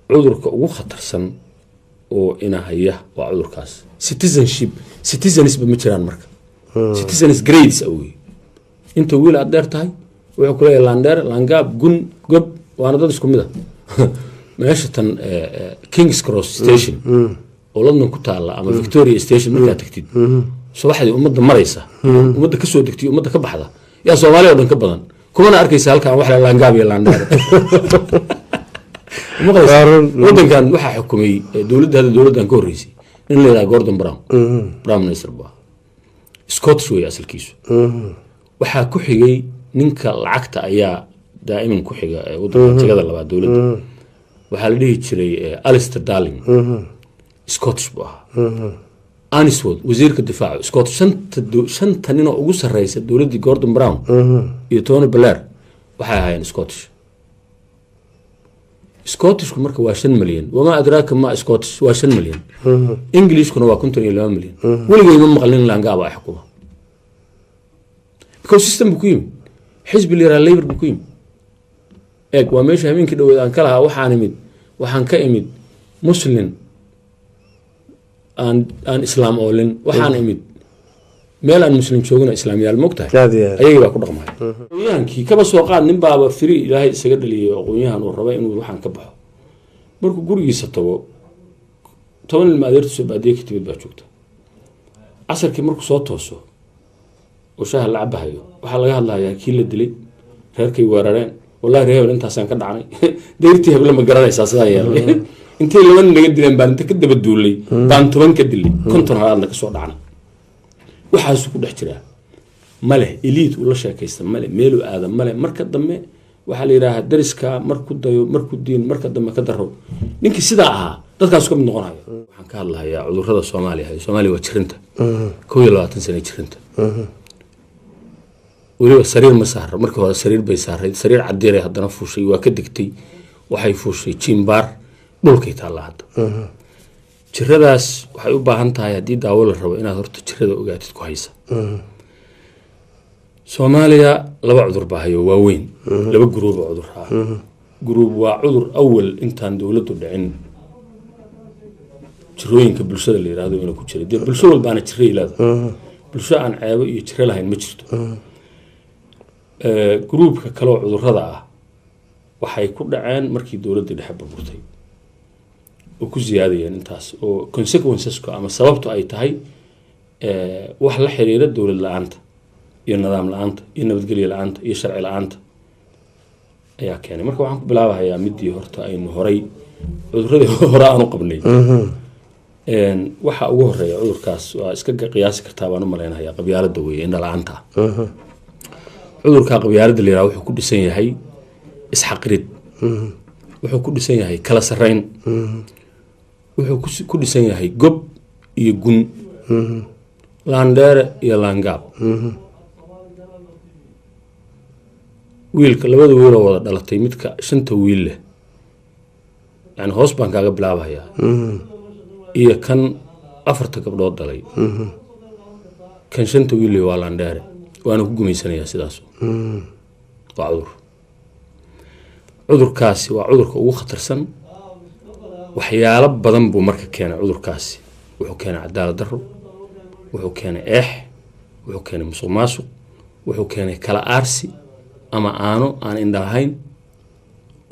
cudurka ugu khatarsan oo ina haya waa cudurkaas citizens ba ma jiraan marka citizens grades awey inta wiil aad dheer tahay wuxuu ku leeyahay landheer langaab gun gob waana dad isku mid ah meesha tan King's Cross station oo London ku taala ama Victoria station markaad tagtid subaxdii ummadda maraysa ummadda ka soo degtay ummadda ka baxda yaa Soomaaliya oo dhan ka badan kumana arkaysa halkaan wax la langaab iyo landheer waddankan waxaa xukumay dowladdan ka horreysay in la yidhaha Gordon Brown prime minister baa Scottish way asalkiisu waxaa ku xigay ninka lacagta ayaa daa'iman ku xiga waddanka jagada labaad dowladda waxaa la dhihi jiray Alistair Darling Scottish baa Aniswood wasiirka difaaca Scottish shanta nin oo ugu sarreysa dowladdii Gordon Brown iyo Tony Blair waxay ahaayeen Scottishku marka waa 5 milyan wama adraaka ma Scottish waa 5 milyan Englishkuna waa 52 milyan weligeed ma maqlin langaab ay xukuma because system ku yimid xisbi liira Labour ku yimid waa meesha habeenkii dhaweed aan kala waxaan ka imid muslim aan islaam oolin waxaan imid meel aan muslim joogina islaamiyaal moogtahay ayaga baa ku dhaqmay aqoonyahankii kaba soo qaad nin baaba firi ilaahay isaga dhaliyay aqoonyahan uu rabay inuu waxaan ka baxo markuu gurigiisa tago 10 ilma adeertiisa baadiye ka timid baa joogta casarkii markuu soo tooso oo shaaha la cabahayo waxaa laga hadlayaa kii la dilay reerkay weerareen wallahi reer intaasaan ka dhacnay deyrtii hebla ma garanaysaa sidaa yeelay intee laban naga dileen baan inta ka daba duulay baan 10 ka dilay konton halaadna ka soo dhacnay waxaas ku dhex jira male elite ula sheekaysta male meelu aadam male marka dambe waxa la yiraahdaa dariska markuu dayo markuu diin marka dambe ka daro ninkii sidaa ahaa dadkaas ka mid noqonayo waxaan ka hadlayaa cudurrada Soomaaliya waa jirinta 22 sano jirinta waliba sariir ma saaro markii hore sariir bay saaray sariir cadeeray haddana fuushay waa ka digtay waxay fuushay jimbaar dhulkay taala hadda jiradaas waxay u baahan tahay hadii daawo la rabo inaad horta jirada ogaatid ku haysa Soomaaliya laba cudur baahayo waaweyn laba group oo cudur ah group waa cudur awal intaan dawladdu dhicin jirooyinka bulshada la yiraahdo inuu ku jiro bulsho walbaana jiray leedahay bulsho aan ceebo iyo jiro lahayn ma jirto groupka kale oo cudurrada ah waxay ku dhaceen markii dawladdu dhexe burburtay oo ku ziyaadayeen intaas oo consequences ama sababtu ay tahay wax la xiriira dawlad la'aanta iyo nidaam la'aanta iyo nabadgelyo la'aanta iyo sharci la'aanta ayaa keenay marka waxaan ku bilaabayaa midii horta aynu horay cudurradii hore aanu qabnay waxa ugu horeeya cudurkaas waa iska qiyaasi kartaa baan u maleynayaa qabyaaladda weeye in la'aanta cudurka qabyaaladda la yiraahdo wuxuu ku dhisan yahay isxaqrid wuxuu ku dhisan yahay kala sareyn wuxuu ku dhisan yahay gob iyo gun landheere iyo langaab wiilka labada wiil oo wada dhalatay midka 5 wiil leh yani hoos baan kaaga bilaabayaa iyo kan 4 gabdhood dhalay kan 5 wiil waa landheere waana ku gumeysanayaa sidaas waa cudurkaasi waa cudurka ugu khatarsan waxyaalo badan buu marka keenay cudurkaasi wuxuu keenay cadaalad darro wuxuu keenay wuxuu keenay musuqmaasuq wuxuu keenay kala aarsi ama aano aan indhahayn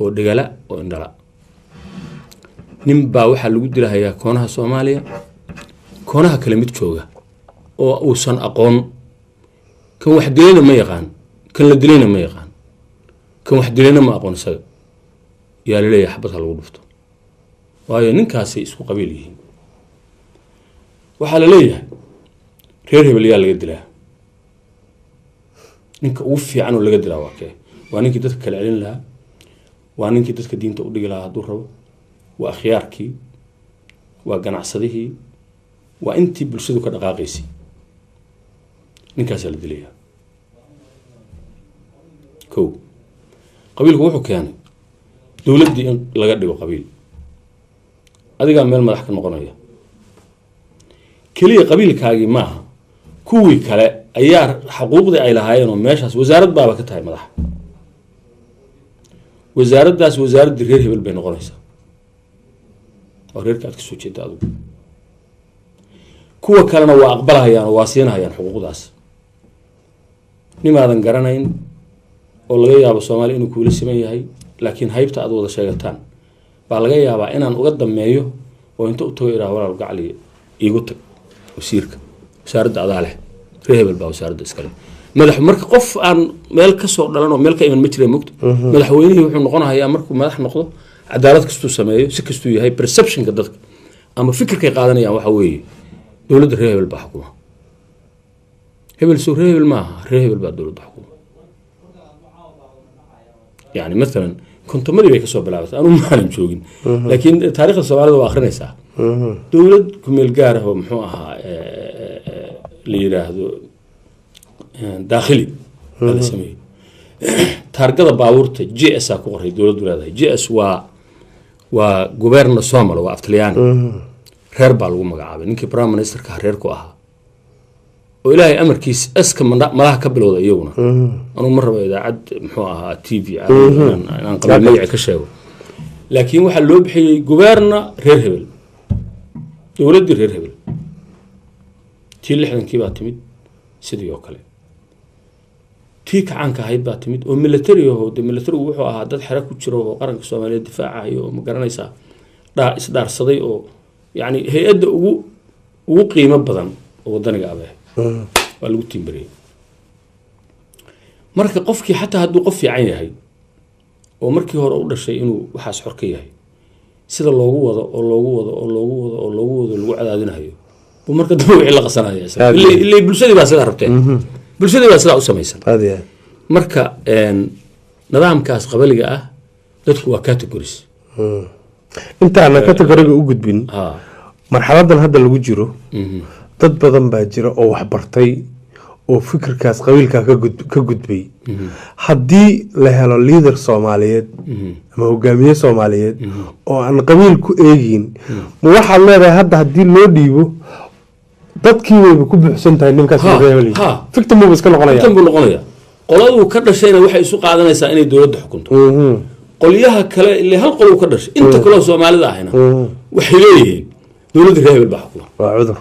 oo dhigala oo indhala nin baa waxa lagu dilahayaa koonaha Soomaaliya koonaha kale mid jooga oo uusan aqoon kan wax dilayna ma yaqaan kan la dilayna ma yaqaan kan wax dilayna ma aqoon isaga yaa leeyahay xabad lagu dhufto waayo ninkaasi isku qabiil yihiin waxa la leeyahay reer hebel yaa laga dilaa ninka ugu fiican oo laga dilaa waa ninkii dadka kala celin lahaa waa ninkii dadka diinta u dhigi lahaa hadduu rabo waa akhyaarkii waa ganacsadihii waa intii bulshadu ka dhaqaaqaysay ninkaas la dilaya qabiilku wuxuu keenay dawladdii in laga dhigo qabiil adiga meel madax ka noqonaya kaliya qabiilkaagi maaha kuwii kale ayaa xuquuqdii ay lahaayeen oo meeshaas wasaarad baaba ka tahay madax wasaaraddaas wasaaradii reer hebel bay noqonaysaa reerka aad ka soo jeeda adigu kuwa kalena waa aqbalahayaan oo waa siinahayaan xuquuqdaas nimaadan garanayn oo laga yaabo Soomaali inuu kuula siman yahay laakiin haybta aad wada sheegataan baa laga yaabaa inaan uga dameeyo oo inta u tago ilaa walaal gacli iigu tag wasiirka wasaaradda adaale reebel baa wasaaradda iskale madax marka qof aan meel ka soo dhalan oo meel ka iman ma jiray mugta madaxweynuhu wuxuu noqonayaa markuu madax noqdo cadaalad kastuu sameeyo si kastuu yahay perceptionka dadka ama fikirkay qaadanayaan waxa weeye dowladda reebel baa xukuma hebel soo reebel maaha reebel baa dowladda xukuma يعني مثلا كنت مدري بيك صوب بلعبت أنا ما أعلم شوقين لكن تاريخ الصومال ده آخرنا ساعة دولة كمل جاره ومحوها ليرة هذا داخلي هذا سميه تارجة باورت جي اس أكوره دولة هذا جي اس وجوبرن الصومال وأفتليان هربال ومقعبة إنك برام منستر كهرير كوها وإلهي أمر كيس أسكن ملاها قبل وضع يونا أنا مرة إذا عد محوها تي في أنا قبل ميع كشاو لكن واحد لو بحي جوبرنا ريرهبل يولد ريرهبل تي اللي إحنا كي بعتمد سيدي وكله تيك عنك هيد بعتمد وميلتري هو ده ميلتري وحوها هذا حركة وشرو وقرن الصومالية الدفاع أيوه مقارنة يسا دا إصدار صديق يعني هي أد وقيمة بدن وضنا جابه والو تيمبري marka qofkii xataa haduu qof fiican yahay oo markii hore u dhashay inuu waxaas xor ka yahay sida loogu wado lagu cadaadinayo buu marka dad wixii la qasanaya ilaa bulshada baa sida rabtay bulshada baa sida u sameeysan marka nidaamkaas qabaliga ah dadku waa categories inta aan category-ga u gudbin marxaladan hadda lagu jiro dad badan baa jira oo wax bartay oo fikirkaas qabiilka ka gudbay haddii la helo leader Soomaaliyeed ama hogaamiye Soomaaliyeed oo aan qabiil ku eegin ma waxa leedahay hadda haddii loo dhiibo dadkii way ku buuxsan tahay ninkaas reebeli fikir muu iska noqonaya qoladu ka dhashayna waxay isu qaadanaysaa inay dawladda xukunto qoliyaha kale ilaa hal qol ka dhashay inta kale Soomaalida ahina waxay leeyihiin dawladda reebel baa xukuma waa cudur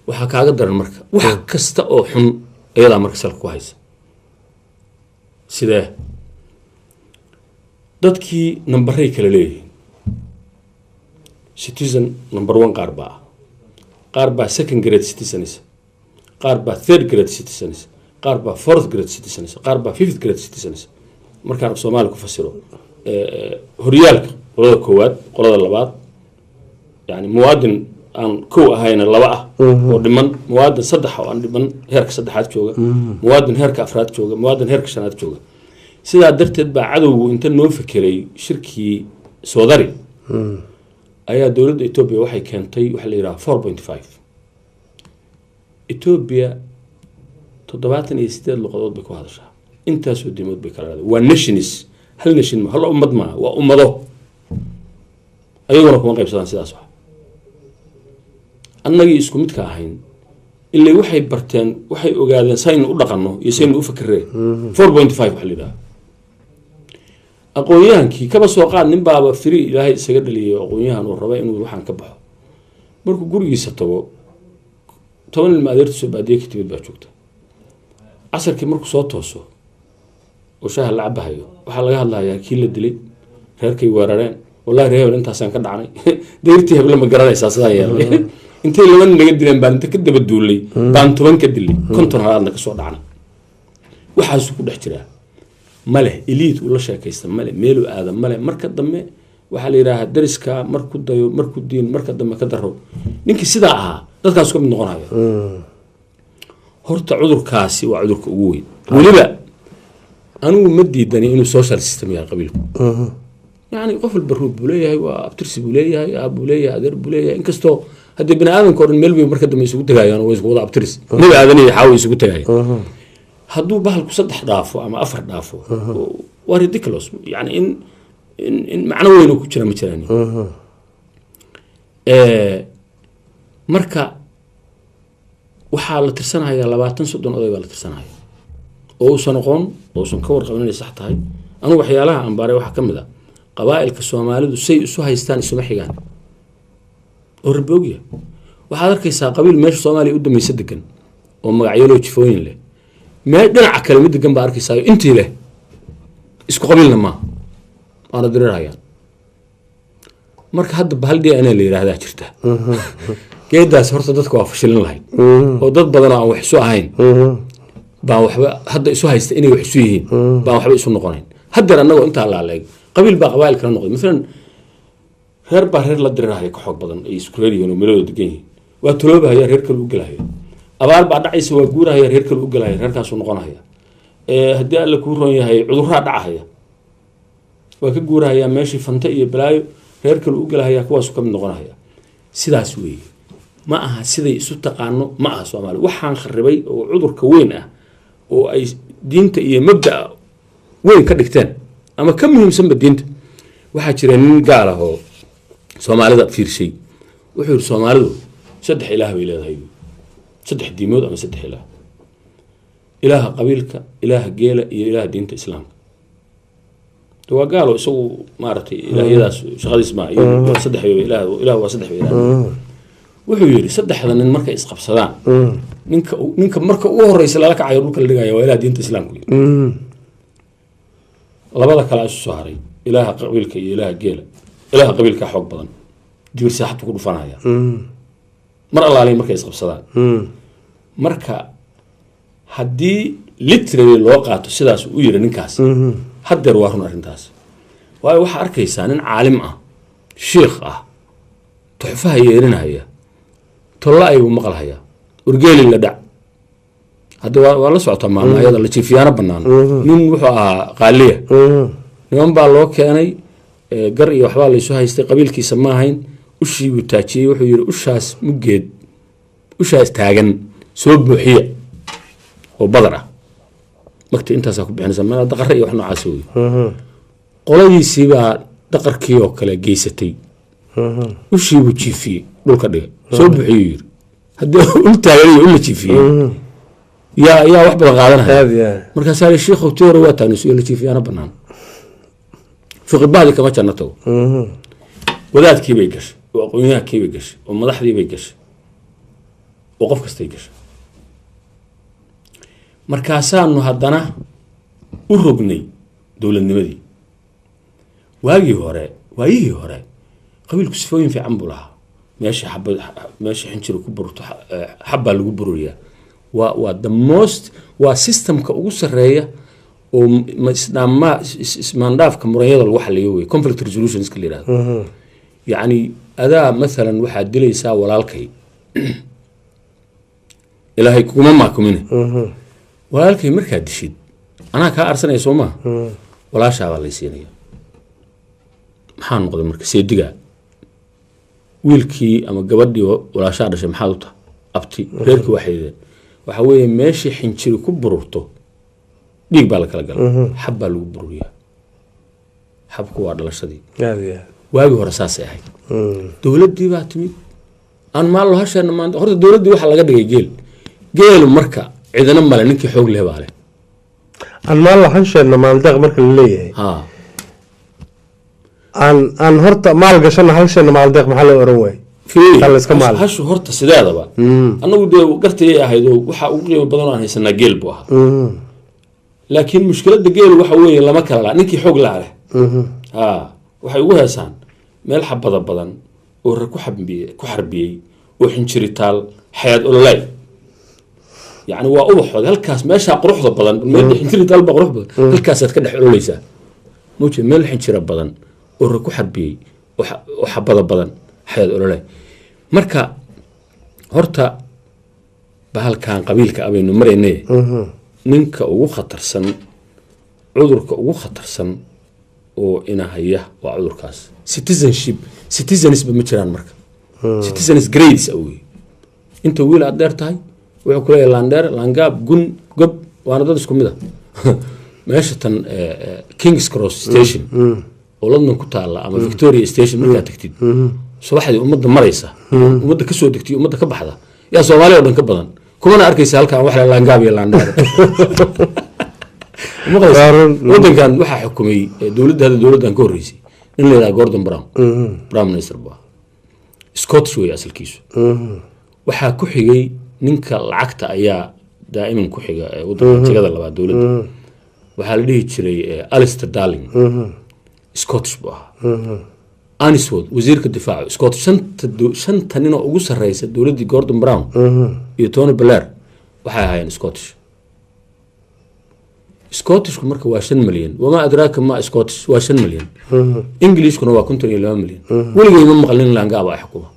waxa kaaga daran marka wax kasta oo xun ayada marka sal ku haysa sida dadkii numberay kala leeyihiin citizen number 1 qaar baa second grade citizens qaar baa third grade citizens qaar baa fourth grade citizens qaar baa fifth grade citizens markaan Soomaali ku fasiro horyaalka qolada koowaad qolada labaad yani muwaadin aan koo ahayna laba ah oo dhiman muwaadin saddex oo aan dhiman heerka saddexaad jooga muwaadin heerka afraad jooga muwaadin heerka shanaad jooga sidaa darteed baa cadowgu inta noo fikiray shirkii Soodari ayaa dawladda Itoobiya waxay keentay wax la yiraahdo 4.5 Itoobiya 78 luqadood bay ku hadashaa intaas oo dimood bay kala leedahay waa nations hal nation ma hal ummad ma waa ummado ayaguna kuma qaybsadaan sidaas wax annagii isku mid ka ahayn ilaa waxay barteen waxay ogaadeen saynu u dhaqanno iyo saynu u fikirreen 4.5 wax lidaa aqoonyahankii kaba soo qaad nin baaba firi ilaahay isaga dhaliyay aqoonyahan uu rabay inuu waxaan ka baxo markuu gurigiisa tago 10 ilma adeerta soo baadiye ka timid baa joogta casarkii markuu soo tooso oo shaaha la cabahayo waxaa laga hadlayaa kii la dilay reerkay weerareen wallahi reebel intaasaan ka dhacnay deyrtii hebla ma garanaysaa sidaa yeelay intay laban naga dileen baan inta ka daba duulay baan 10 ka dilay konton halaadna ka soo dhacnay waxaas ku dhex jira male elite ula sheekaysta male meelu aadam male marka dambe waxa la yiraahdaa dariska markuu dayo markuu diin marka dambe ka daro ninkii sidaa ahaa dadkaas ka mid noqonaya horta cudurkaasi waa cudurka ugu weyn waliba anigu ma diidani inuu social system yahay qabiilku يعني قفل البرود بوليه وابترسي بوليه يا بوليه أدير بوليه إن كستو هدي بني آدم كورن ملبي مركز دم يسوق تجاي أنا ويسوق وضع ابترسي مو آدمي يحاول يسوق تجاي هدو بحال كصدح ضعفه أما أفر ضعفه وريديكلوس يعني إن معنوي إنه كشرة مشراني مركا وحالة ترسانة هي لبعتن صدق أضيع ولا ترسانة هي أو سنقون أو سنكور قبلنا صحت هاي أنا وحيالها عن باري وحكم ذا قبائل كسومالي سي سو هايستان سو محيان وربوجيا waxaad arkaysaa qabiil meesha Soomaaliya u dhameysay degan oo magacyada jifooyin leh ma dhinaca kale mid degan baa arkaysaa intii leh isku qabiilna ma ana dirirayaan marka hadda bahaldii ana la yiraahdaa jirta geedaas horta dadku waa fashilin lahayd oo dad badan aan wax isu ahayn baa waxba hadda isu haysta inay wax isu yihiin baa waxba isu noqonayn hadda anagoo inta la leeg qabiil baa qabaayil kala noqday midalan reer baa reer la dirirahay ka xog badan ay isku reer yihiin oo meelooda degan yihiin waa tuloobahay reer kale u galaya abaal baa dhacaysa waa guurahay reer kale u galaya reerkaas uu noqonaya haddii alla ku roon yahay cudurra dhacaya waa ka guuraya meeshii fanta iyo balaayo reer kale u galaya kuwaas ka mid noqonaya sidaas weeye ma aha siday isu taqaano ma aha Soomaali waxaan kharibay oo cudurka weyn ah oo ay diinta iyo mabda weyn ka dhigteen ama ka muhiimsan diinta waxa jira nin gaal ah oo Soomaalida fiirshay wuxuu Soomaalidu saddex ilaah bay leedahay saddex diimood ama saddex ilaah ilaaha qabiilka ilaaha geela iyo ilaaha diinta islaamka waa gaal oo isagu maartay ilaahiyadaas shaqadiis ma iyo saddex ilaah waa saddex ilaah wuxuu yiri saddexda nin markay isqabsadaan ninka marka ugu horeysa la kacayo dhulka la dhigayo waa ilaaha diinta islaamka labada kala isu soo haray ilaaha qabiilka iyo ilaaha geela ilaaha qabiilka xoog badan jibir saaxad ku dhufanaya mar allaale markay isqabsadaan marka haddii literally loo qaato sidaas u yiri ninkaas haddeer waa run arrintaas waayo waxa arkaysaa nin caalim ah sheekh ah tuxfaha yeerinaya tolla ay u maqalhaya urgeeli la dhac hadda waa la socota maalmayada la jiifiyana banaan nin wuxuu ahaa qaaliya niman baa loo keenay gar iyo waxba la isu haystay qabiilkiisa ma ahayn ushii uu taajiyay wuxuu yiri ushaas mugeed ushaas taagan soo buuxiya oo badar ah waqti intaas ku bixinaysa ma daqar iyo wax noocaas weey qoladiisii baa daqarkii oo kale geysatay ushii uu jiifiyay dhulka dhigay soo buuxiyo yiri haddii uu taagan iyo uu jiifiyay يا واحد الغادرها مركز هذا الشيخ وتيرو واتانو سؤال شيء أنا بنان في قبالي كما كان نتو وذات كي بيجش وقويها كي بيجش ومضح دي بيجش وقف كستيجش مركزان إنه هدنا ورقني دولة النمدي واجي هراء قبيل كسفوين في عمبولها ماشي حنشر كبر حبة الكبرية waa the most waa systemka ugu sareeya oo ma ismaandhaafka murayada lagu xaliyo way conflict resolutions ka leeyahay yani adaa mesela waxa dilaysaa walaalkay ilaahay kuma maakumine walaalkay markaa dishid ana ka arsanay Soomaa walaasha baa la siinaya maxaa noqday marka seediga wiilkii ama gabadhii walaasha dhashay maxaa u tahay abti reerkii waxay waxa weeye meeshii xinjiri ku bururto dhiig baa la kala galay xab baa lagu bururiyaa xabku waa dhalashadii waagi hore saasay ahayd dowladdii baa timid aan maal loo hashana maanta horta dowladdii waxa laga dhigay geel marka cidina male ninkii xoog leh baa leh aan maal loo hashana maaldeeq marka la leeyahay aan horta maal gashana halshana maaldeeq maxaa loo oran waayay hashu horta sideedaba anagu dee gartay ahayd oo waxa ugu qiimo badan oo aan haysanaa geel buu ahaa laakiin mushkiladda geel waxa weeye lama kala laa ninkii xoog leh waxay ugu heesaan meel xabada badan oo ku xarbiyey oo xinjiritaal xayaad ololay yani waa ubaxood halkaas meesha quruxda badan meel xinjiritaal ba qurux badan halkaas aad ka dhex ololeysaa muujiye meel xinjira badan oo ku xarbiyey oo xabada badan xayaad ololay marka horta bahalkan qabiilka abaynu mareynay ninka ugu khatarsan cudurka ugu khatarsan oo ina haya waa cudurkaas citizenship ma jiraan marka citizens grades away inta wiil aad dheer tahay wuxuu ku leeyahay laandheer laangaab gun gob waana dad isku mid ah meesha tan King's Cross station oo London ku taala ama Victoria station markaa tagtid subaxdii ummadda maraysa ummadda ka soo degtay ummadda ka baxda yaa Soomaaliya oo dhan ka badan kuma arkaysa halkan wax la laangaab iyo laandheer wadankan waxa xukumay dowladdan ka horeysay in la yiraahdo Gordon Brown prime minister baa Scottish way asalkiisu waxaa ku xigay ninka lacagta ayaa daa'iman ku xiga waddanka tigada labaad dowladda waxaa la dhihi jiray Alistair Darling Scottish buu ahaa Aniswood wasiirka difaaca Scottish shanta nin oo ugu sarreysa dowladdii Gordon Brown iyo Tony Blair waxay ahaayeen Scottishku marka waa 5 milyan wama adraaka ma Scottish waa 5 milyan Englishkuna waa 52 milyan weligay ma maqlin laangaaba ay xukuma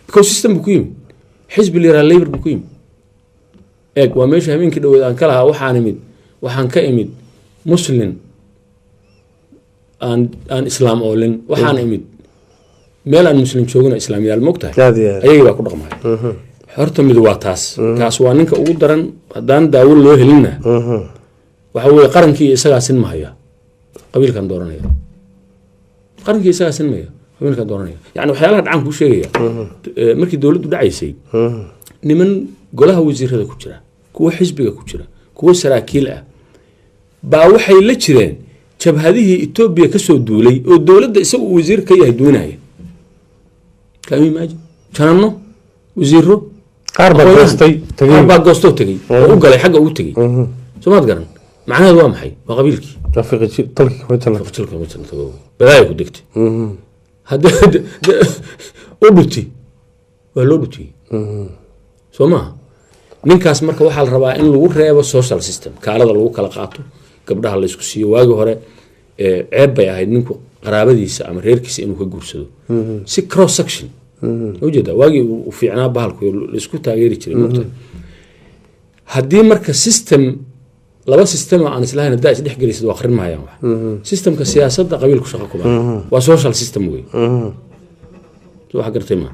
because system ku yimi xisbi liira Labour ku yimi waa meesha habeenkii dhaweed aan kala waxaan ka imid muslim aan islaam oolin waxaan imid meel aan muslim joogno islaamiyaal moogtahay ayaga baa ku dhaqmay horta mid waa taas kaas waa ninka ugu daran hadaan daawo loo helina waxa weeye qarankii isaga sin mahaya qabiilkan dooranaya qarankii isaga sin mahaya qabiilkan dooranaya yani waxyaalaha dhacan ku sheegaya markii dawladdu dhacaysay niman golaha wasiirada ku jira kuwa xisbiga ku jira kuwa saraakiil ah baa waxay la jireen jabhadihii Ethiopia ka soo duulay oo dawladda isagu wasiir ka yahay doonaya kan imagine janno wasiiro qarba goostay tagay oo u galay xagga ugu tagay Soomaad garan macnaheedu waa maxay waa qabiilkii rafiqi talki ma jiro badaay ku degtay hadda u dhuti waa loo dhuti Soomaa ninkaas marka waxa la rabaa in lagu reebo social system kaalada lagu kala qaato gabdhaha la isku siiyo waagi hore ceeb bay ahayd ninku qaraabadiisa ama reerkiisa inuu ka guursado si cross section وجد واجي وفيعنا بهالكو لسكو تغيير جري نقطه hadii marka system laba system aan islahayn hadaa is dhixgelisid waa akhrin maayaan wax systemka siyaasadda qabiilku shaqo ku baa waa social system way waxa gartay ma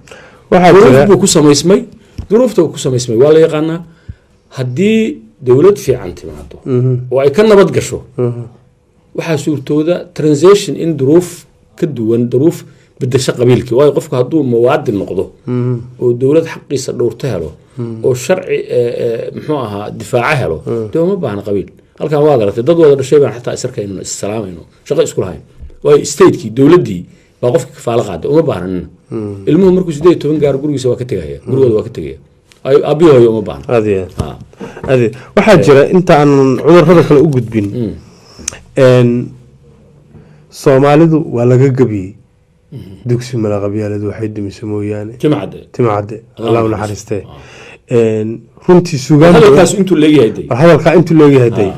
waxa ku samaysmay duruufta ku samaysmay waa la yaqaana hadii dawlad fiican timaado oo ay ka nabad gasho waxa suurtooda transition in duruuf ka duwan duruuf بدش قبيلك واي قفك هدو مواد النقضه ودولة حقيسة دورتها له والشرع محوها دفاعها له ده ما بعنا قبيل هل كان واضح تضد ولا شيء حتى أسر كأنه السلام إنه شغل يسكول هاي واي ستيت كي دولة دي وقفك كفالة قاعدة وما بعنا المهم مركز دي تون جار جروي سوا كتير هي جروي سوا كتير أي أبيه يوم ما بعنا هذه واحد جرا أنت عن عمر هذا خلق وجود بين إن صومالي ولا جبي دكسي ملا قبيلة واحد مسموه يعني تمعد الله ونحرسته رنتي سوغان هذا الكاس انتو اللي هدي هذا الكاس انتو اللي هدي